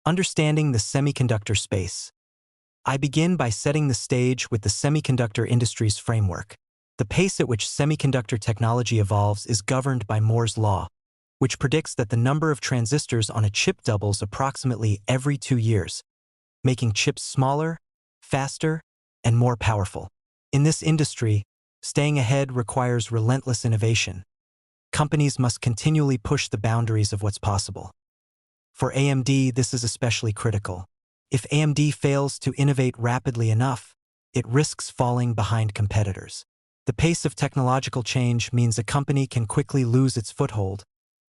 Understanding the semiconductor space. I begin by setting the stage with the semiconductor industry's framework. The pace at which semiconductor technology evolves is governed by Moore's law, which predicts that the number of transistors on a chip doubles approximately every 2 years, making chips smaller, faster, and more powerful. In this industry, staying ahead requires relentless innovation. Companies must continually push the boundaries of what's possible. For AMD, this is especially critical. If AMD fails to innovate rapidly enough, it risks falling behind competitors. The pace of technological change means a company can quickly lose its foothold,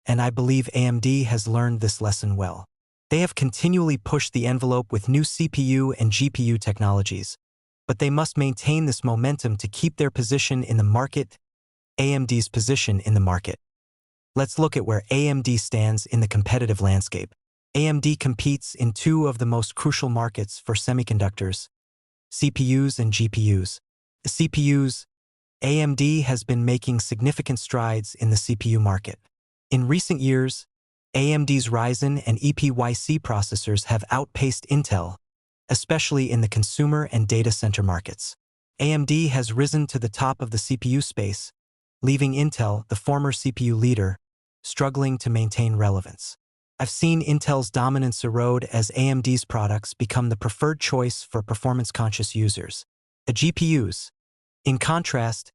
and I believe AMD has learned this lesson well. They have continually pushed the envelope with new CPU and GPU technologies, but they must maintain this momentum to keep their position in the market. AMD's position in the market. Let's look at where AMD stands in the competitive landscape. AMD competes in two of the most crucial markets for semiconductors, CPUs and GPUs. The CPUs, AMD has been making significant strides in the CPU market. In recent years, AMD's Ryzen and EPYC processors have outpaced Intel, especially in the consumer and data center markets. AMD has risen to the top of the CPU space, leaving Intel, the former CPU leader, struggling to maintain relevance. I've seen Intel's dominance erode as AMD's products become the preferred choice for performance-conscious users. The GPUs. In contrast,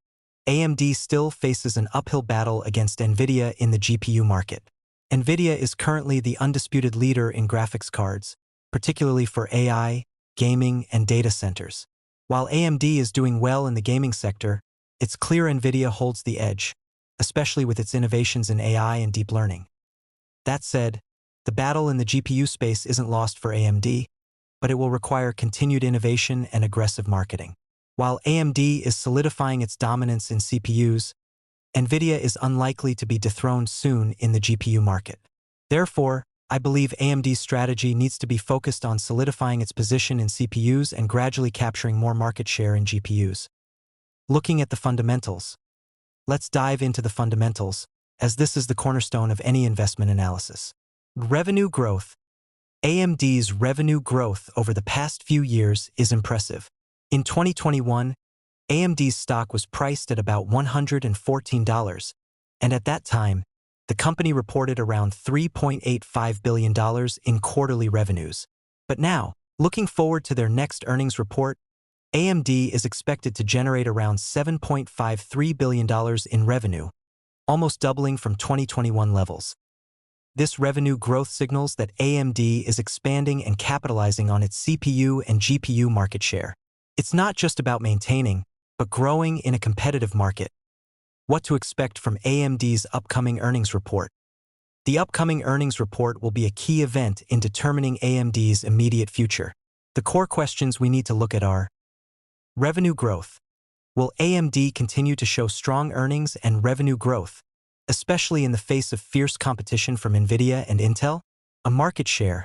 AMD still faces an uphill battle against NVIDIA in the GPU market. NVIDIA is currently the undisputed leader in graphics cards, particularly for AI, gaming, and data centers. While AMD is doing well in the gaming sector, it's clear NVIDIA holds the edge, especially with its innovations in AI and deep learning. That said, the battle in the GPU space isn't lost for AMD, but it will require continued innovation and aggressive marketing. While AMD is solidifying its dominance in CPUs, NVIDIA is unlikely to be dethroned soon in the GPU market. Therefore, I believe AMD's strategy needs to be focused on solidifying its position in CPUs and gradually capturing more market share in GPUs. Looking at the fundamentals. Let's dive into the fundamentals, as this is the cornerstone of any investment analysis. Revenue growth. AMD's revenue growth over the past few years is impressive. In 2021, AMD's stock was priced at about $114, and at that time, the company reported around $3.85 billion in quarterly revenues. But now, looking forward to their next earnings report, AMD is expected to generate around $7.53 billion in revenue, almost doubling from 2021 levels. This revenue growth signals that AMD is expanding and capitalizing on its CPU and GPU market share. It's not just about maintaining, but growing in a competitive market. What to expect from AMD's upcoming earnings report. The upcoming earnings report will be a key event in determining AMD's immediate future. The core questions we need to look at are: revenue growth. Will AMD continue to show strong earnings and revenue growth, especially in the face of fierce competition from NVIDIA and Intel? A market share.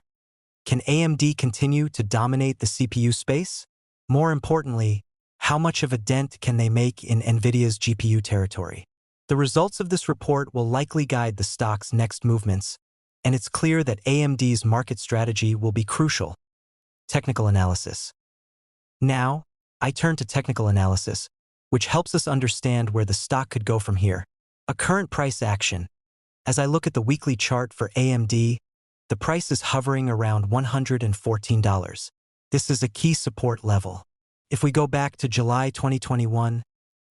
Can AMD continue to dominate the CPU space? More importantly, how much of a dent can they make in NVIDIA's GPU territory? The results of this report will likely guide the stock's next movements, and it's clear that AMD's market strategy will be crucial. Technical analysis. Now, I turn to technical analysis, which helps us understand where the stock could go from here. A current price action. As I look at the weekly chart for AMD, the price is hovering around $114. This is a key support level. If we go back to July 2021,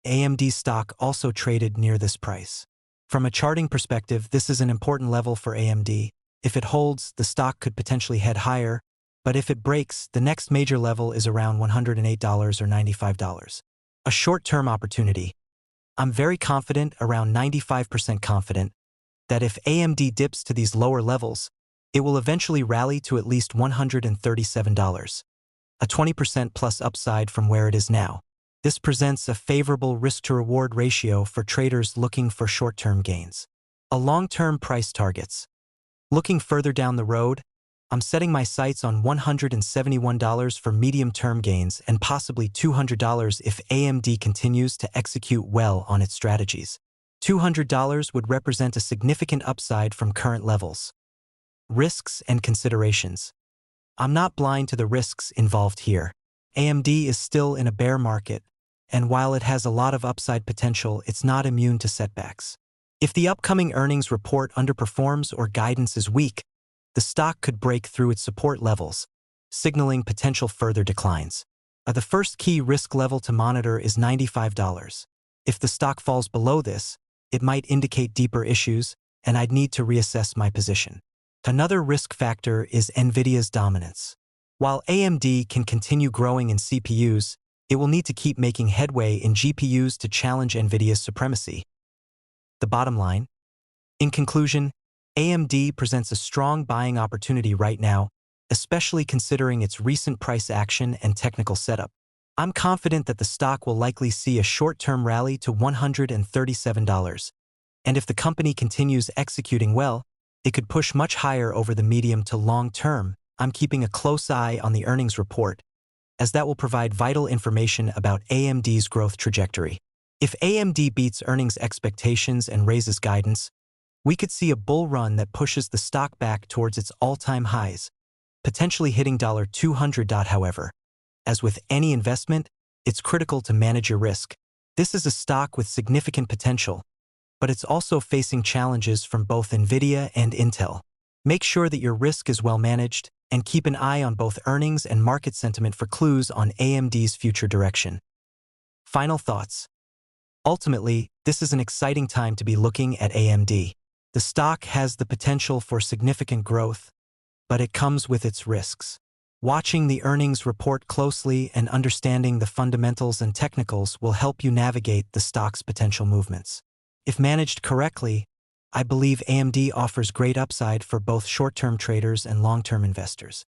AMD stock also traded near this price. From a charting perspective, this is an important level for AMD. If it holds, the stock could potentially head higher, but if it breaks, the next major level is around $108 or $95. A short-term opportunity. I'm very confident, around 95% confident, that if AMD dips to these lower levels, it will eventually rally to at least $137, a 20% plus upside from where it is now. This presents a favorable risk-to-reward ratio for traders looking for short-term gains. A long-term price targets. Looking further down the road, I'm setting my sights on $171 for medium-term gains and possibly $200 if AMD continues to execute well on its strategies. $200 would represent a significant upside from current levels. Risks and considerations. I'm not blind to the risks involved here. AMD is still in a bear market, and while it has a lot of upside potential, it's not immune to setbacks. If the upcoming earnings report underperforms or guidance is weak, the stock could break through its support levels, signaling potential further declines. The first key risk level to monitor is $95. If the stock falls below this, it might indicate deeper issues, and I'd need to reassess my position. Another risk factor is NVIDIA's dominance. While AMD can continue growing in CPUs, it will need to keep making headway in GPUs to challenge NVIDIA's supremacy. The bottom line? In conclusion, AMD presents a strong buying opportunity right now, especially considering its recent price action and technical setup. I'm confident that the stock will likely see a short-term rally to $137, and if the company continues executing well, it could push much higher over the medium to long term. I'm keeping a close eye on the earnings report, as that will provide vital information about AMD's growth trajectory. If AMD beats earnings expectations and raises guidance, we could see a bull run that pushes the stock back towards its all-time highs, potentially hitting $200. However, as with any investment, it's critical to manage your risk. This is a stock with significant potential, but it's also facing challenges from both NVIDIA and Intel. Make sure that your risk is well managed, and keep an eye on both earnings and market sentiment for clues on AMD's future direction. Final thoughts. Ultimately, this is an exciting time to be looking at AMD. The stock has the potential for significant growth, but it comes with its risks. Watching the earnings report closely and understanding the fundamentals and technicals will help you navigate the stock's potential movements. If managed correctly, I believe AMD offers great upside for both short-term traders and long-term investors.